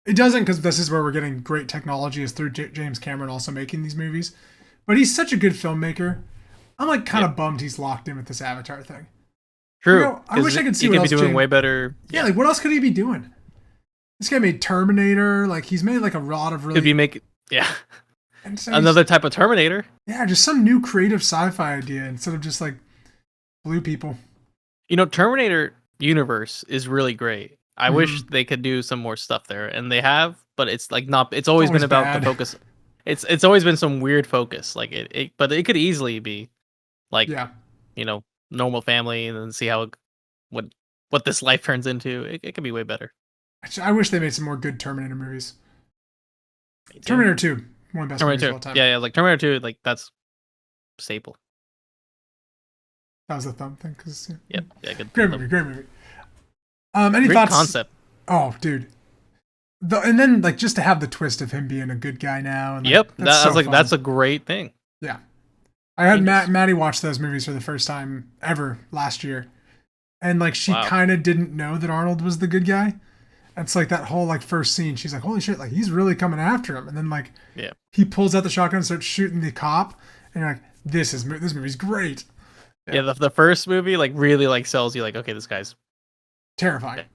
[SPEAKER 1] it doesn't, because this is where we're getting great technology is through James Cameron also making these movies. But he's such a good filmmaker. I'm like kind of bummed he's locked in with this Avatar thing.
[SPEAKER 2] True.
[SPEAKER 1] You know, I wish I could see what else
[SPEAKER 2] he could be doing way better.
[SPEAKER 1] Yeah, like what else could he be doing? This guy made Terminator. Like he's made like a lot of really.
[SPEAKER 2] Could be making so another type of Terminator.
[SPEAKER 1] Yeah, just some new creative sci-fi idea instead of just like blue people.
[SPEAKER 2] You know, Terminator universe is really great. I wish they could do some more stuff there, and they have, but it's like not. It's always been about the focus. It's always been some weird focus, like but it could easily be, like normal family, and then see how what this life turns into. It could be way better.
[SPEAKER 1] I wish they made some more good Terminator movies. Terminator 2, one of the best movies of all time.
[SPEAKER 2] Yeah, like Terminator 2, like that's staple.
[SPEAKER 1] That was a thumb thing, because
[SPEAKER 2] good.
[SPEAKER 1] Great movie. Any
[SPEAKER 2] great
[SPEAKER 1] thoughts?
[SPEAKER 2] Concept.
[SPEAKER 1] Oh, dude. And then like just to have the twist of him being a good guy now. And,
[SPEAKER 2] that's a great thing.
[SPEAKER 1] Yeah, I had Maddie watch those movies for the first time ever last year, and like she kind of didn't know that Arnold was the good guy. It's like that whole like first scene. She's like, "Holy shit! Like he's really coming after him." And then like he pulls out the shotgun and starts shooting the cop, and you're like, "This movie's great."
[SPEAKER 2] Yeah, the first movie like really like sells you like, okay, this guy's
[SPEAKER 1] terrifying.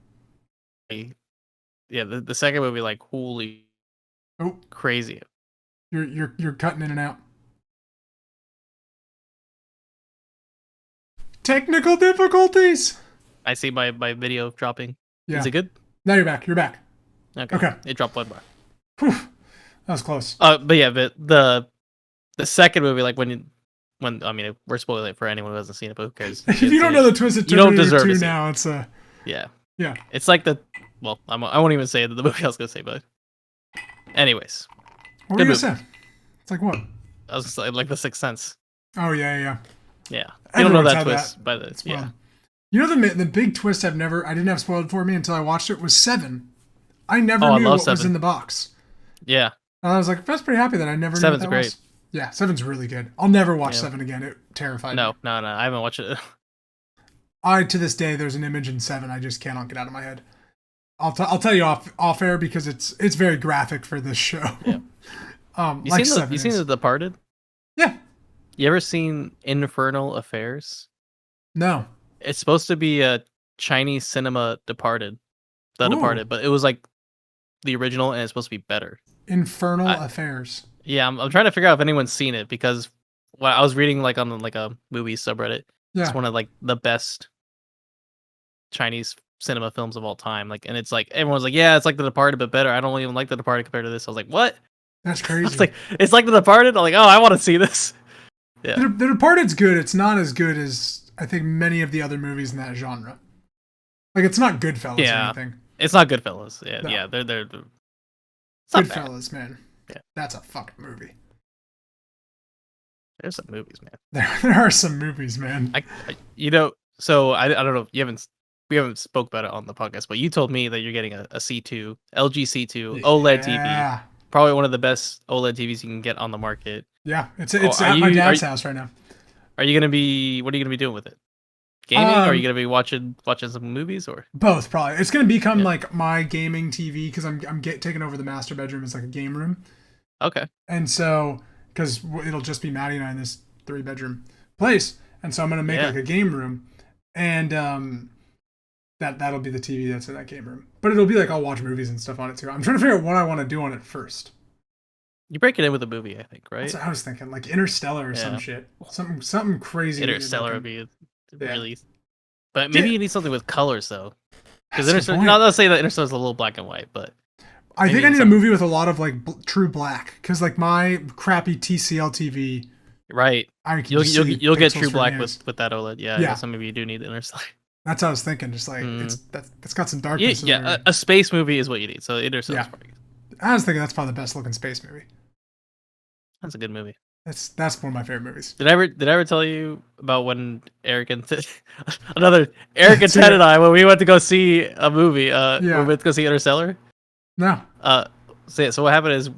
[SPEAKER 2] Yeah, the second movie like holy crazy.
[SPEAKER 1] You're cutting in and out. Technical difficulties.
[SPEAKER 2] I see my video dropping.
[SPEAKER 1] Yeah.
[SPEAKER 2] Is it good?
[SPEAKER 1] Now you're back. Okay.
[SPEAKER 2] It dropped 1 bar.
[SPEAKER 1] Whew. That was close.
[SPEAKER 2] But yeah, but the second movie, like when I mean we're spoiling it for anyone who hasn't seen it, but who cares?
[SPEAKER 1] If you don't know the twist of Terminator 2 now, it's
[SPEAKER 2] yeah. It's like I won't even say the movie I was gonna say, but anyways.
[SPEAKER 1] What were you gonna say? It's like what?
[SPEAKER 2] I was like The Sixth Sense.
[SPEAKER 1] Oh yeah.
[SPEAKER 2] Yeah. You don't know that twist, but yeah.
[SPEAKER 1] You know the big twist I didn't have spoiled for me until I watched it was 7. I never knew what was in the box.
[SPEAKER 2] Yeah.
[SPEAKER 1] And I was like, I was pretty happy that I never knew what that was. Yeah, 7's really good. I'll never watch 7 again. It terrified me.
[SPEAKER 2] No, I haven't watched it.
[SPEAKER 1] To this day, there's an image in 7 I just cannot get out of my head. I'll tell you off air because it's very graphic for this show.
[SPEAKER 2] Yeah. You seen The Departed?
[SPEAKER 1] Yeah.
[SPEAKER 2] You ever seen Infernal Affairs?
[SPEAKER 1] No.
[SPEAKER 2] It's supposed to be a Chinese cinema Departed. Departed, but it was like the original and it's supposed to be better.
[SPEAKER 1] Infernal Affairs.
[SPEAKER 2] Yeah, I'm trying to figure out if anyone's seen it because I was reading like on like a movie subreddit.
[SPEAKER 1] Yeah.
[SPEAKER 2] It's one of like the best Chinese cinema films of all time. Like, and it's like everyone's like, yeah, it's like The Departed but better. I don't even like The Departed compared to this. I was like, what?
[SPEAKER 1] That's crazy.
[SPEAKER 2] It's like The Departed. I'm like, oh, I want to see this. Yeah,
[SPEAKER 1] The Departed's good. It's not as good as I think many of the other movies in that genre. Like, it's not Goodfellas or anything.
[SPEAKER 2] It's not Goodfellas. Yeah,
[SPEAKER 1] No.
[SPEAKER 2] yeah, they're
[SPEAKER 1] Goodfellas, man.
[SPEAKER 2] Yeah,
[SPEAKER 1] that's a fucking movie.
[SPEAKER 2] There's some movies, man.
[SPEAKER 1] There are some movies, man.
[SPEAKER 2] So I don't know. We haven't spoke about it on the podcast, but you told me that you're getting a C2 LG C2 OLED TV. Probably one of the best OLED TVs you can get on the market.
[SPEAKER 1] Yeah, it's at my dad's house right now.
[SPEAKER 2] What are you gonna be doing with it? Gaming? Or are you gonna be watching some movies or
[SPEAKER 1] both? Probably. It's gonna become like my gaming TV because I'm taking over the master bedroom as like a game room.
[SPEAKER 2] Okay.
[SPEAKER 1] And so because it'll just be Maddie and I in this 3-bedroom place, and so I'm gonna make like a game room, and that'll be the TV that's in that game room. But it'll be like I'll watch movies and stuff on it too. I'm trying to figure out what I want to do on it first.
[SPEAKER 2] You break it in with a movie, I think, right?
[SPEAKER 1] That's what I was thinking, like Interstellar or some shit, something crazy.
[SPEAKER 2] Interstellar would be really, but maybe you need something with colors though, because Interstellar. Not to say that Interstellar's a little black and white, but
[SPEAKER 1] I think I need a movie with a lot of like true black, because like my crappy TCL TV.
[SPEAKER 2] Right. You'll get true black with that OLED. Yeah. So maybe you do need Interstellar.
[SPEAKER 1] That's what I was thinking. Just like that's got some darkness.
[SPEAKER 2] Yeah. A space movie is what you need. So Interstellar's probably good.
[SPEAKER 1] I was thinking that's probably the best looking space movie.
[SPEAKER 2] That's a good movie.
[SPEAKER 1] That's one of my favorite movies.
[SPEAKER 2] Did I ever tell you about when Eric and Ted and I, when we went to go we went to go see Interstellar?
[SPEAKER 1] No.
[SPEAKER 2] So what happened is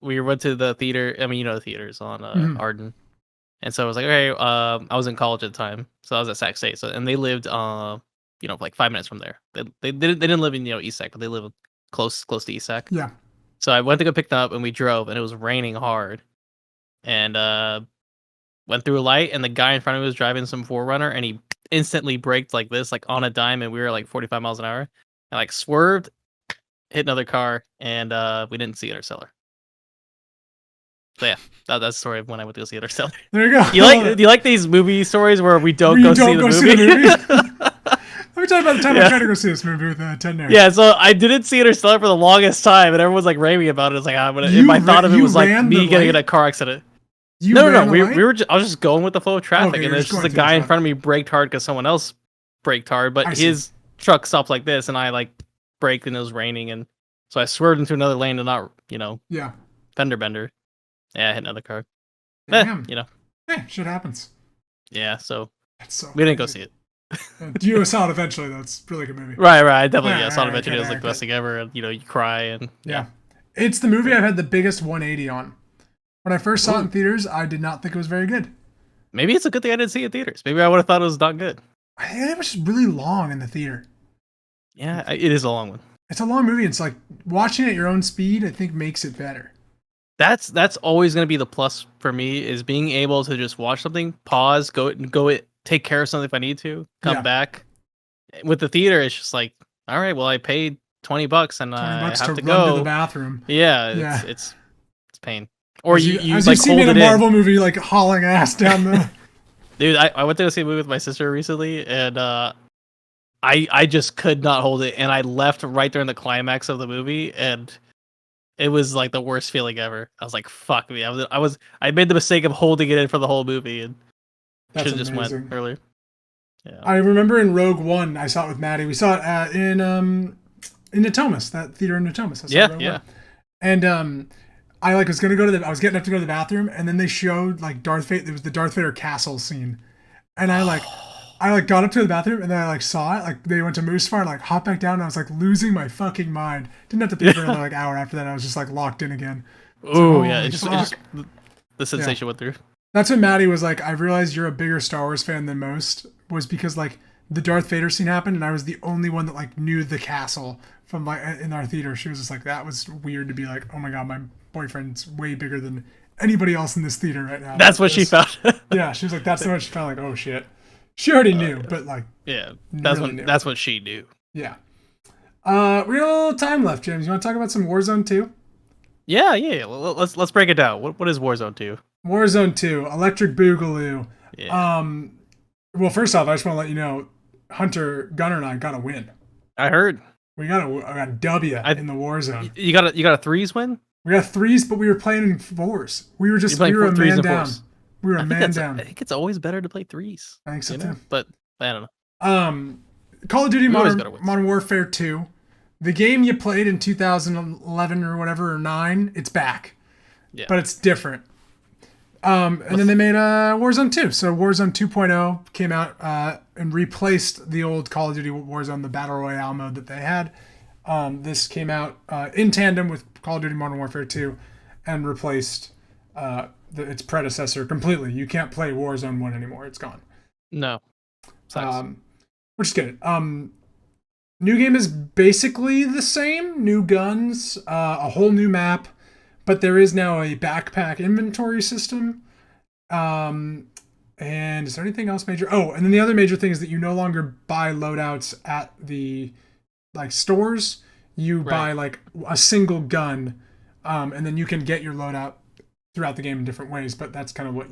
[SPEAKER 2] we went to the theater. I mean, the theaters on Arden, and so I was like, okay. I was in college at the time, so I was at Sac State. So and they lived, like 5 minutes from there. They didn't live in East Sac, but they live close to East Sac.
[SPEAKER 1] Yeah.
[SPEAKER 2] So I went to go pick them up, and we drove, and it was raining hard. And went through a light, and the guy in front of me was driving some 4Runner, and he instantly braked like this, like on a dime, and we were like 45 miles an hour, and like swerved, hit another car, and we didn't see Interstellar. So yeah, that's the story of when I went to go see Interstellar.
[SPEAKER 1] There you go.
[SPEAKER 2] Do you like these movie stories where we don't go see the movie?
[SPEAKER 1] Let me tell you about the time I tried to go see this movie with Ted Nair.
[SPEAKER 2] Yeah, so I didn't see Interstellar for the longest time, and everyone's like raving about it. It's like, my thought of it was like me getting in a car accident. No. I was just going with the flow of traffic, and there's just a guy in front of me braked hard because someone else braked hard, but his truck stopped like this, and I like braked, and it was raining, and so I swerved into another lane to not, fender bender. Yeah, I hit another car.
[SPEAKER 1] Damn. Shit happens.
[SPEAKER 2] Yeah, so we didn't go see it.
[SPEAKER 1] You saw it eventually, though. It's a really good movie.
[SPEAKER 2] Right. I definitely saw it eventually. It was like the best thing ever, and you cry, and
[SPEAKER 1] it's the movie I've had the biggest 180 on. When I first saw it in theaters, I did not think it was very good.
[SPEAKER 2] Maybe it's a good thing I didn't see it in theaters. Maybe I would have thought it was not good.
[SPEAKER 1] I think it was just really long in the theater.
[SPEAKER 2] Yeah, it is a long one.
[SPEAKER 1] It's a long movie. It's like watching at your own speed, I think, makes it better.
[SPEAKER 2] That's always going to be the plus for me, is being able to just watch something, pause, go take care of something if I need to, come back. With the theater, it's just like, all right, well, I paid $20 and I have to go
[SPEAKER 1] to the bathroom.
[SPEAKER 2] Yeah, it's pain. Or you
[SPEAKER 1] as like, you've seen me in a Marvel movie, like hauling ass down the.
[SPEAKER 2] Dude, I went to go see a movie with my sister recently, and I just could not hold it, and I left right during the climax of the movie, and it was like the worst feeling ever. I was like, "Fuck me!" I made the mistake of holding it in for the whole movie, and should have just went earlier. Yeah.
[SPEAKER 1] I remember in Rogue One, I saw it with Maddie. We saw it in Natomas, that theater in Natomas.
[SPEAKER 2] Yeah.
[SPEAKER 1] And I was gonna I was getting up to go to the bathroom, and then they showed like Darth Vader. It was the Darth Vader castle scene, and I got up to the bathroom, and then I saw it. Like they went to Mustafar, and hopped back down, and I was like losing my fucking mind. Didn't have to pee for another hour after that. I was just locked in again.
[SPEAKER 2] It just the sensation went through.
[SPEAKER 1] That's when Maddie was like, I realized you're a bigger Star Wars fan than most, was because the Darth Vader scene happened, and I was the only one that knew the castle from in our theater. She was just like, that was weird to be like, oh my god, my boyfriend's way bigger than anybody else in this theater right now.
[SPEAKER 2] That's what she found.
[SPEAKER 1] Yeah, she was like, that's what she found. Oh shit, she already knew, but
[SPEAKER 2] that's what she knew.
[SPEAKER 1] Yeah. We got a little time left, James. You want to talk about some Warzone 2?
[SPEAKER 2] Yeah. Let's break it down. What is Warzone 2?
[SPEAKER 1] Warzone 2, Electric Boogaloo.
[SPEAKER 2] Yeah.
[SPEAKER 1] Well, first off, I just want to let you know, Hunter, Gunner, and I got a win.
[SPEAKER 2] I heard.
[SPEAKER 1] We got a W in the Warzone.
[SPEAKER 2] You got a threes win?
[SPEAKER 1] We got threes, but we were playing in fours. We were a man down. We were a man down.
[SPEAKER 2] I think it's always better to play threes.
[SPEAKER 1] I think so too.
[SPEAKER 2] But I don't know.
[SPEAKER 1] Call of Duty Modern Warfare 2. The game you played in 2011 or whatever, or 9, it's back. Yeah. But it's different. And then they made Warzone 2. So Warzone 2.0 came out and replaced the old Call of Duty Warzone, the Battle Royale mode that they had. This came out in tandem with Call of Duty Modern Warfare 2 and replaced its predecessor completely. You can't play Warzone 1 anymore. It's gone.
[SPEAKER 2] No.
[SPEAKER 1] Which is good. New game is basically the same. New guns, a whole new map, but there is now a backpack inventory system. And is there anything else major? Oh, and then the other major thing is that you no longer buy loadouts at the stores. You buy like a single gun, and then you can get your loadout throughout the game in different ways. But that's kind of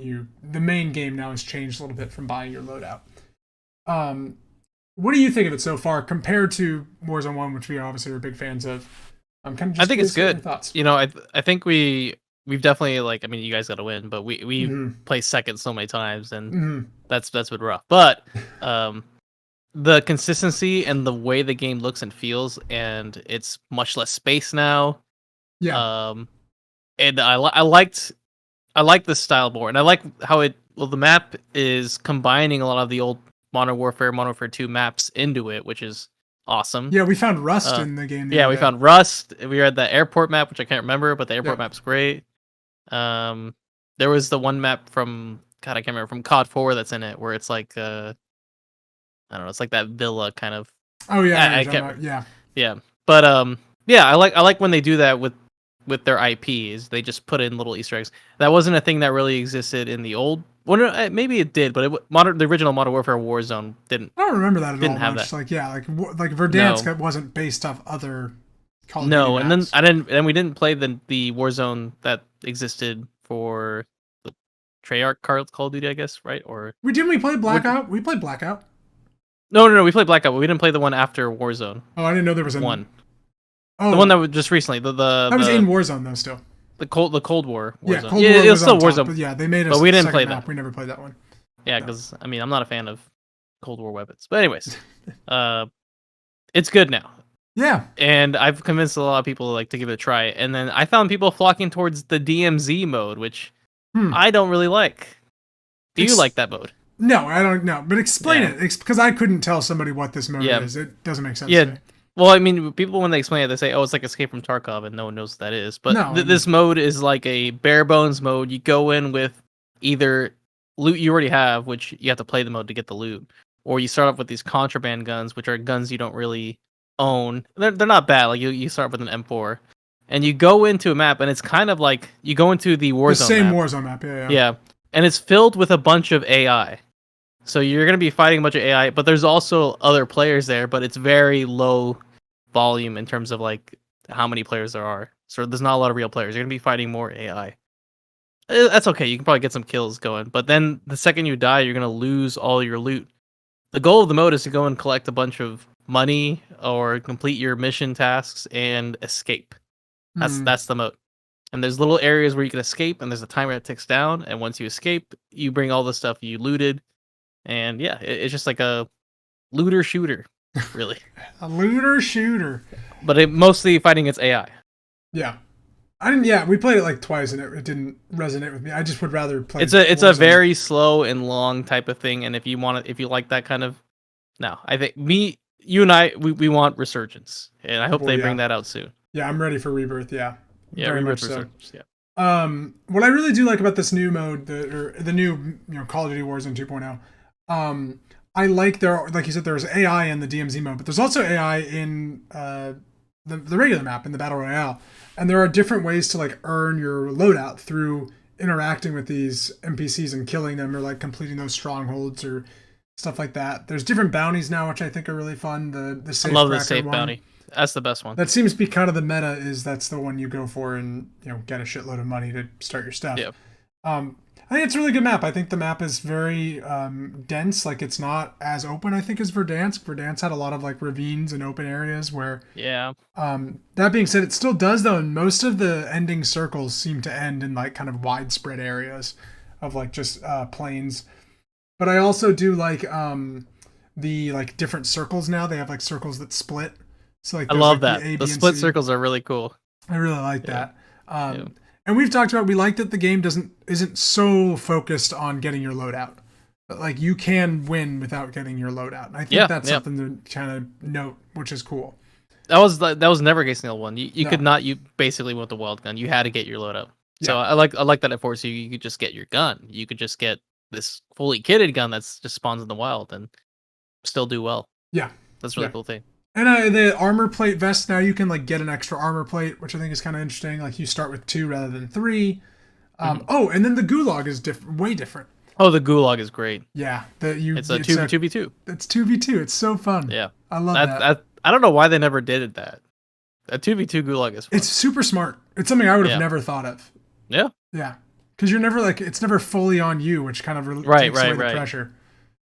[SPEAKER 1] the main game now has changed a little bit from buying your loadout. What do you think of it so far compared to Warzone 1, which we obviously are big fans of? I think
[SPEAKER 2] it's good. Thoughts. I think we've definitely, like, I mean, you guys got to win, but we play second so many times, and that's been rough. But the consistency and the way the game looks and feels, and it's much less space now.
[SPEAKER 1] Yeah.
[SPEAKER 2] And I like the style more, and I like how the map is combining a lot of the old Modern Warfare 2 maps into it, which is awesome.
[SPEAKER 1] Yeah, we found Rust in the game.
[SPEAKER 2] We found Rust. We had the airport map, which I can't remember, but the airport map's great. There was the one map from I can't remember, from COD 4 that's in it, where it's like I don't know, it's like that villa kind of.
[SPEAKER 1] Oh yeah,
[SPEAKER 2] I can't. Yeah, but I like when they do that with their IPs. They just put in little Easter eggs. That wasn't a thing that really existed in the old. Well, maybe it did, but the original Modern Warfare Warzone didn't.
[SPEAKER 1] I don't remember that at all.
[SPEAKER 2] Didn't have
[SPEAKER 1] much.
[SPEAKER 2] that.
[SPEAKER 1] Like Verdansk wasn't based off other Call of Duty
[SPEAKER 2] maps. And we didn't play the Warzone that existed for the Treyarch Call of Duty, I guess, right? Or
[SPEAKER 1] we play Blackout. We played Blackout.
[SPEAKER 2] No, we played Blackout, but we didn't play the one after Warzone.
[SPEAKER 1] Oh, I didn't know there was
[SPEAKER 2] one.
[SPEAKER 1] Oh,
[SPEAKER 2] the one that was just recently. That was
[SPEAKER 1] in Warzone though, still.
[SPEAKER 2] The Cold War Warzone.
[SPEAKER 1] Yeah, Cold War
[SPEAKER 2] it was still
[SPEAKER 1] top,
[SPEAKER 2] Warzone.
[SPEAKER 1] But yeah, they made us.
[SPEAKER 2] But we didn't play
[SPEAKER 1] map.
[SPEAKER 2] that.
[SPEAKER 1] We never played that one.
[SPEAKER 2] Yeah, because I mean, I'm not a fan of Cold War weapons. But anyways, it's good now.
[SPEAKER 1] Yeah.
[SPEAKER 2] And I've convinced a lot of people to give it a try. And then I found people flocking towards the DMZ mode, which I don't really like. Do you like that mode?
[SPEAKER 1] No, I don't know. But explain it, because I couldn't tell somebody what this mode is. It doesn't make sense to me.
[SPEAKER 2] Well, I mean, people, when they explain it, they say, oh, it's like Escape from Tarkov, and no one knows what that is. But this mode is like a bare bones mode. You go in with either loot you already have, which you have to play the mode to get the loot, or you start off with these contraband guns, which are guns you don't really own. They're not bad. Like, you start with an M4, and you go into a map, and it's kind of like you go into the Warzone map. The
[SPEAKER 1] same Warzone map, yeah.
[SPEAKER 2] Yeah, and it's filled with a bunch of AI. So you're going to be fighting a bunch of AI, but there's also other players there, but it's very low volume in terms of like how many players there are. So there's not a lot of real players. You're going to be fighting more AI. That's okay. You can probably get some kills going, but then the second you die, you're going to lose all your loot. The goal of the mode is to go and collect a bunch of money or complete your mission tasks and escape. That's the mode. And there's little areas where you can escape, and there's a timer that ticks down, and once you escape, you bring all the stuff you looted. And yeah, it's just like a looter shooter, really.
[SPEAKER 1] A looter shooter.
[SPEAKER 2] But it mostly fighting its AI.
[SPEAKER 1] Yeah. We played it like twice and it didn't resonate with me. I just would rather play
[SPEAKER 2] It's a very slow and long type of thing, and if you like that kind of I think you and I we want Resurgence. And I hope they bring that out soon.
[SPEAKER 1] Yeah, I'm ready for Rebirth, yeah.
[SPEAKER 2] Yeah, Rebirth Resurgence, yeah.
[SPEAKER 1] What I really do like about this new mode, the new Call of Duty Warzone 2.0, I like like you said, there's AI in the DMZ mode, but there's also AI in the regular map in the Battle Royale, and there are different ways to like earn your loadout through interacting with these NPCs and killing them, or like completing those strongholds or stuff like that. There's different bounties now, which I think are really fun. The safe,
[SPEAKER 2] I love the safe bounty. That's the best one.
[SPEAKER 1] That seems to be kind of the meta. Is that's the one you go for and get a shitload of money to start your stuff.
[SPEAKER 2] Yeah.
[SPEAKER 1] I think it's a really good map. I think the map is very dense. Like it's not as open, I think, as Verdansk. Verdansk had a lot of like ravines and open areas where.
[SPEAKER 2] Yeah.
[SPEAKER 1] That being said, it still does though, and most of the ending circles seem to end in like kind of widespread areas of like just plains. But I also do like the like different circles now. They have like circles that split. So like
[SPEAKER 2] I love
[SPEAKER 1] like
[SPEAKER 2] that. The split circles are really cool.
[SPEAKER 1] I really like that. And we've talked about we like that the game isn't so focused on getting your loadout. But like you can win without getting your loadout. And I think that's something to kind of note, which is cool.
[SPEAKER 2] That was never case in one. You could not. You basically went the wild gun. You had to get your loadout. So I like that it forced you. You could just get your gun. You could just get this fully kitted gun that's just spawns in the wild and still do well.
[SPEAKER 1] Yeah,
[SPEAKER 2] that's a really cool thing.
[SPEAKER 1] And the armor plate vest, now you can like get an extra armor plate, which I think is kind of interesting. Like you start with 2 rather than 3. Oh, and then the gulag is way different.
[SPEAKER 2] Oh, the gulag is great.
[SPEAKER 1] Yeah,
[SPEAKER 2] it's a 2v2.
[SPEAKER 1] It's 2v2. It's so fun.
[SPEAKER 2] Yeah,
[SPEAKER 1] I love that.
[SPEAKER 2] I don't know why they never did that. A 2v2 gulag is fun.
[SPEAKER 1] It's super smart. It's something I would have never thought of.
[SPEAKER 2] Yeah.
[SPEAKER 1] Yeah, because you're never like it's never fully on you, which kind of takes away the pressure.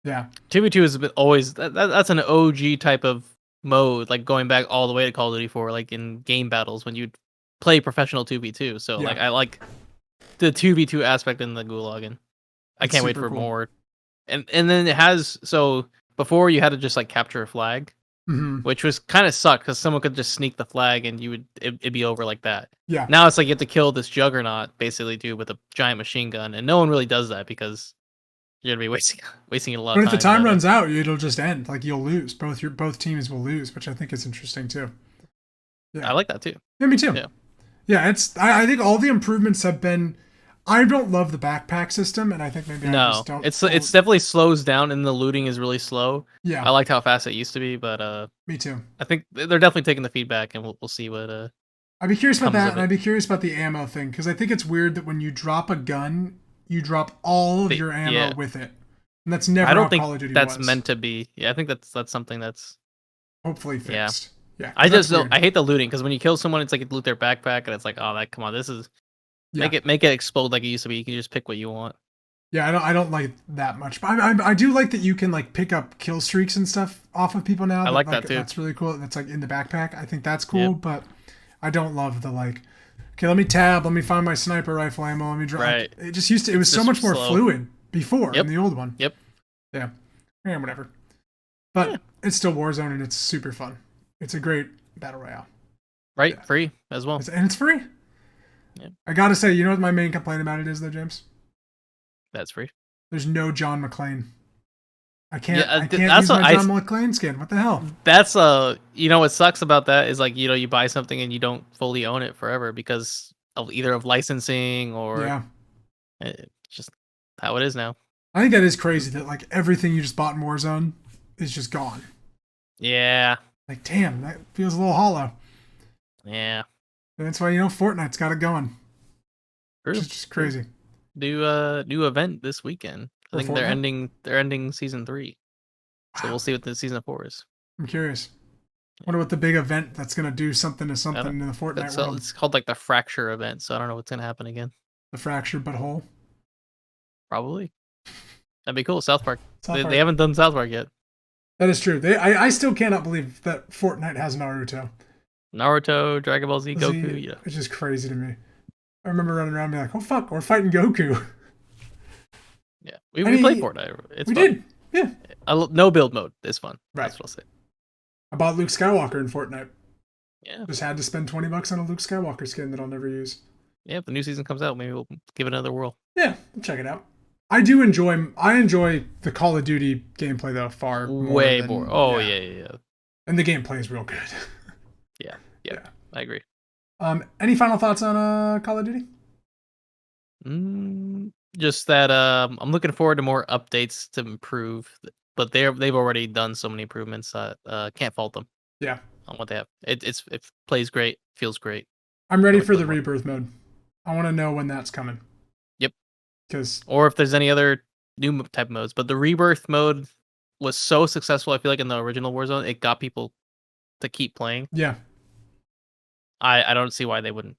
[SPEAKER 1] Yeah,
[SPEAKER 2] 2v2 is always that's an OG type of mode, like going back all the way to Call of Duty 4, like in game battles when you'd play professional 2v2. So like I like the 2v2 aspect in the gulag, and I can't wait for more. And then it has, so before you had to just like capture a flag, which was kind of sucked because someone could just sneak the flag and it'd be over like that.
[SPEAKER 1] Yeah.
[SPEAKER 2] Now it's like you have to kill this juggernaut basically, dude, with a giant machine gun, and no one really does that because you're gonna be wasting a lot of time.
[SPEAKER 1] But if the time runs out, it'll just end. Like you'll lose. Both teams will lose, which I think is interesting too.
[SPEAKER 2] Yeah, I like that too.
[SPEAKER 1] Yeah, me too. Yeah, I think all the improvements have been. I don't love the backpack system, and I think maybe I just don't.
[SPEAKER 2] It's definitely slows down, and the looting is really slow.
[SPEAKER 1] Yeah,
[SPEAKER 2] I liked how fast it used to be, but
[SPEAKER 1] me too.
[SPEAKER 2] I think they're definitely taking the feedback, and we'll see what.
[SPEAKER 1] I'd be curious about that, and I'd be curious about the ammo thing because I think it's weird that when you drop a gun, you drop all of your ammo with it, and that's never.
[SPEAKER 2] I don't think
[SPEAKER 1] Call of Duty
[SPEAKER 2] that's
[SPEAKER 1] was.
[SPEAKER 2] meant to be. Yeah, I think that's something that's
[SPEAKER 1] hopefully fixed. Yeah,
[SPEAKER 2] I hate the looting because when you kill someone, it's like you loot their backpack, and it's like, oh, come on, this is. Make it explode like it used to be. You can just pick what you want.
[SPEAKER 1] Yeah, I don't like that much, but I do like that you can like pick up kill streaks and stuff off of people now.
[SPEAKER 2] I like that too.
[SPEAKER 1] That's really cool. That's like in the backpack. I think that's cool, but I don't love the like. Okay, let me find my sniper rifle ammo. Let me drop.
[SPEAKER 2] Right.
[SPEAKER 1] It just used to. It was so much more fluid before in the old one.
[SPEAKER 2] Yep.
[SPEAKER 1] Yeah. Yeah. Whatever. But it's still Warzone and it's super fun. It's a great battle royale.
[SPEAKER 2] Right. Yeah. Free as well.
[SPEAKER 1] And it's free.
[SPEAKER 2] Yeah.
[SPEAKER 1] I gotta say, you know what my main complaint about it is, though, James?
[SPEAKER 2] That's free.
[SPEAKER 1] There's no John McClane. I can't use my John McClane skin. What the hell?
[SPEAKER 2] That's what sucks about that is like you buy something and you don't fully own it forever because of either licensing or it's just how it is now.
[SPEAKER 1] I think that is crazy that like everything you just bought in Warzone is just gone.
[SPEAKER 2] Yeah.
[SPEAKER 1] Like damn, that feels a little hollow.
[SPEAKER 2] Yeah.
[SPEAKER 1] And that's why Fortnite's got it going.
[SPEAKER 2] True.
[SPEAKER 1] It's just crazy.
[SPEAKER 2] New event this weekend. I think they're ending season 3. So we'll see what the season 4 is.
[SPEAKER 1] I'm curious. Wonder what the big event that's gonna do something to something in the Fortnite world.
[SPEAKER 2] It's called like the Fracture event, so I don't know what's gonna happen again.
[SPEAKER 1] The Fracture butthole?
[SPEAKER 2] Probably. That'd be cool. South Park. They haven't done South Park yet.
[SPEAKER 1] That is true. I still cannot believe that Fortnite has Naruto.
[SPEAKER 2] Naruto, Dragon Ball Z, Goku, yeah.
[SPEAKER 1] It's just crazy to me. I remember running around and being like, oh fuck, we're fighting Goku.
[SPEAKER 2] Yeah. We played Fortnite. It's
[SPEAKER 1] fun.
[SPEAKER 2] Did.
[SPEAKER 1] Yeah.
[SPEAKER 2] No build mode. It's fun.
[SPEAKER 1] Right.
[SPEAKER 2] That's what I'll say.
[SPEAKER 1] I bought Luke Skywalker in Fortnite.
[SPEAKER 2] Yeah.
[SPEAKER 1] Just had to spend $20 on a Luke Skywalker skin that I'll never use.
[SPEAKER 2] Yeah, if the new season comes out, maybe we'll give it another whirl.
[SPEAKER 1] Yeah, we'll check it out. I enjoy the Call of Duty gameplay though far more.
[SPEAKER 2] Way more. Oh yeah.
[SPEAKER 1] And the gameplay is real good.
[SPEAKER 2] Yeah. I agree.
[SPEAKER 1] Any final thoughts on Call of Duty?
[SPEAKER 2] Just that I'm looking forward to more updates to improve, but they've already done so many improvements. Can't fault them.
[SPEAKER 1] Yeah,
[SPEAKER 2] on what they have. It plays great, feels great.
[SPEAKER 1] I'm ready for the rebirth mode. I want to know when that's coming.
[SPEAKER 2] Yep.
[SPEAKER 1] Or
[SPEAKER 2] if there's any other new type of modes, but the rebirth mode was so successful. I feel like in the original Warzone, it got people to keep playing.
[SPEAKER 1] Yeah.
[SPEAKER 2] I don't see why they wouldn't.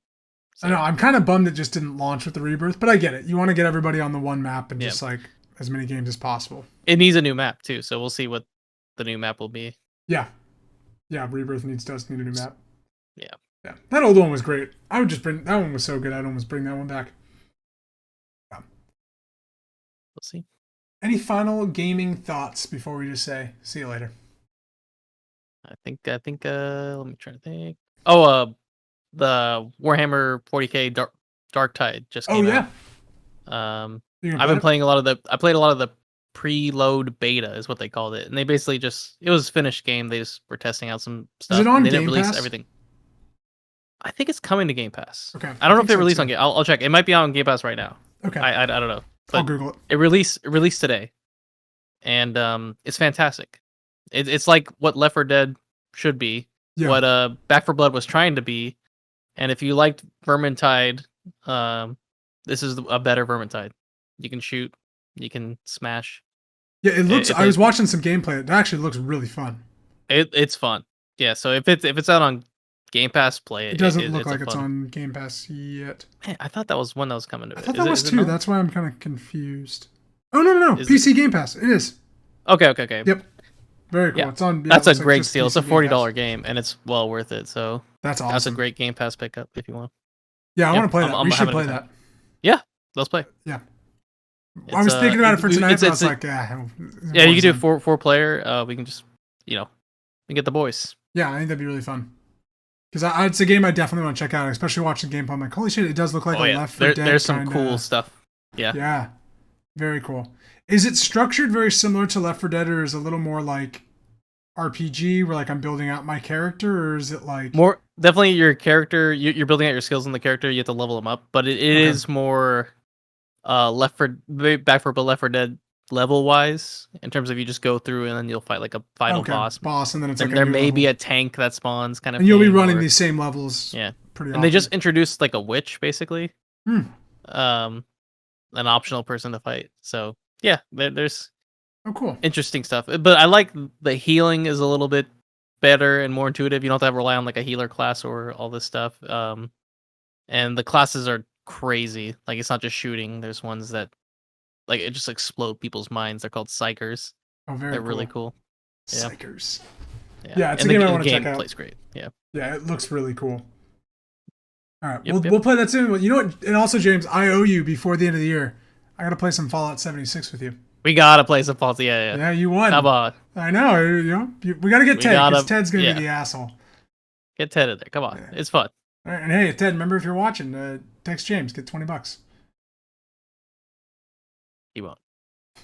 [SPEAKER 2] So.
[SPEAKER 1] I know. I'm kind of bummed it just didn't launch with the Rebirth, but I get it. You want to get everybody on the one map and just like as many games as possible.
[SPEAKER 2] It needs a new map too, so we'll see what the new map will be.
[SPEAKER 1] Yeah. Yeah, Rebirth does need a new map.
[SPEAKER 2] Yeah.
[SPEAKER 1] Yeah. That old one was great. I would just bring that one was so good. I'd almost bring that one back. Yeah.
[SPEAKER 2] We'll see.
[SPEAKER 1] Any final gaming thoughts before we just say see you later?
[SPEAKER 2] I think let me try to think. Oh, the Warhammer 40K Dark Tide just came out. I've been playing I played a lot of the preload beta is what they called it, and they basically it was a finished game. They just were testing out some stuff.
[SPEAKER 1] Is it on
[SPEAKER 2] they
[SPEAKER 1] Game
[SPEAKER 2] didn't release
[SPEAKER 1] Pass?
[SPEAKER 2] Everything. I think it's coming to Game Pass.
[SPEAKER 1] Okay.
[SPEAKER 2] I don't know if they released on Game. I'll check. It might be on Game Pass right now.
[SPEAKER 1] Okay.
[SPEAKER 2] I don't know. But
[SPEAKER 1] I'll Google it.
[SPEAKER 2] It released today, and it's fantastic. It's like what Left 4 Dead should be. Yeah. What Back 4 Blood was trying to be, and if you liked Vermintide, this is a better Vermintide. You can shoot, you can smash.
[SPEAKER 1] Yeah, it looks. I was watching some gameplay. It actually looks really fun.
[SPEAKER 2] It's fun. Yeah, so if it's out on Game Pass, play it.
[SPEAKER 1] It doesn't look like it's on Game Pass yet.
[SPEAKER 2] Man, I thought that was one that was coming to it.
[SPEAKER 1] I thought that was two. That's why I'm kind of confused. Oh no! PC Game Pass. It is.
[SPEAKER 2] Okay.
[SPEAKER 1] Yep. Very cool.
[SPEAKER 2] Yeah.
[SPEAKER 1] It's on.
[SPEAKER 2] That's a great steal. It's a $40 game, and it's well worth it. So
[SPEAKER 1] that's awesome.
[SPEAKER 2] That's a great Game Pass pickup if you want.
[SPEAKER 1] Yeah, I want to play that. We should play that.
[SPEAKER 2] Yeah, let's play.
[SPEAKER 1] Yeah. I was thinking about it for tonight, but I was like, yeah,
[SPEAKER 2] you can do a four player. We can just, we can get the boys.
[SPEAKER 1] Yeah, I think that'd be really fun. Because it's a game I definitely want to check out, especially watching gameplay. I'm like, holy shit, it does look like a Left 4 Dead.
[SPEAKER 2] There's some cool stuff. Yeah.
[SPEAKER 1] Yeah. Very cool. Is it structured very similar to Left 4 Dead, or is it a little more like RPG, where like I'm building out my character, or is it like
[SPEAKER 2] more definitely your character? You're building out your skills in the character. You have to level them up, but it is more Back 4 Dead level wise in terms of you just go through and then you'll fight like a final boss,
[SPEAKER 1] and then it's
[SPEAKER 2] like
[SPEAKER 1] there
[SPEAKER 2] may be a tank that spawns kind of.
[SPEAKER 1] And you'll be running these same levels.
[SPEAKER 2] Yeah,
[SPEAKER 1] pretty.
[SPEAKER 2] And they just introduced like a witch basically. An optional person to fight. So yeah, there's
[SPEAKER 1] cool,
[SPEAKER 2] interesting stuff. But I like the healing is a little bit better and more intuitive. You don't have to rely on like a healer class or all this stuff. And the classes are crazy. Like it's not just shooting. There's ones that like it just explode people's minds. They're called psychers.
[SPEAKER 1] Oh, very
[SPEAKER 2] They're
[SPEAKER 1] cool.
[SPEAKER 2] really cool.
[SPEAKER 1] Yeah. Psychers. Yeah, it's a game I want to check out.
[SPEAKER 2] Plays great. Yeah.
[SPEAKER 1] Yeah, it looks really cool. All right, we'll play that soon. You know what? And also, James, I owe you before the end of the year. I got to play some Fallout 76 with you.
[SPEAKER 2] We gotta play some Fallout. Yeah.
[SPEAKER 1] Yeah, you won.
[SPEAKER 2] How about?
[SPEAKER 1] I know. We gotta get Ted because Ted's gonna be the asshole.
[SPEAKER 2] Get Ted in there. Come on, it's fun.
[SPEAKER 1] All right, and hey, Ted, remember if you're watching, text James, get $20.
[SPEAKER 2] He won't.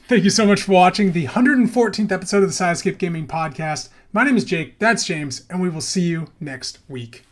[SPEAKER 1] Thank you so much for watching the 114th episode of the Sidescape Gaming Podcast. My name is Jake. That's James, and we will see you next week.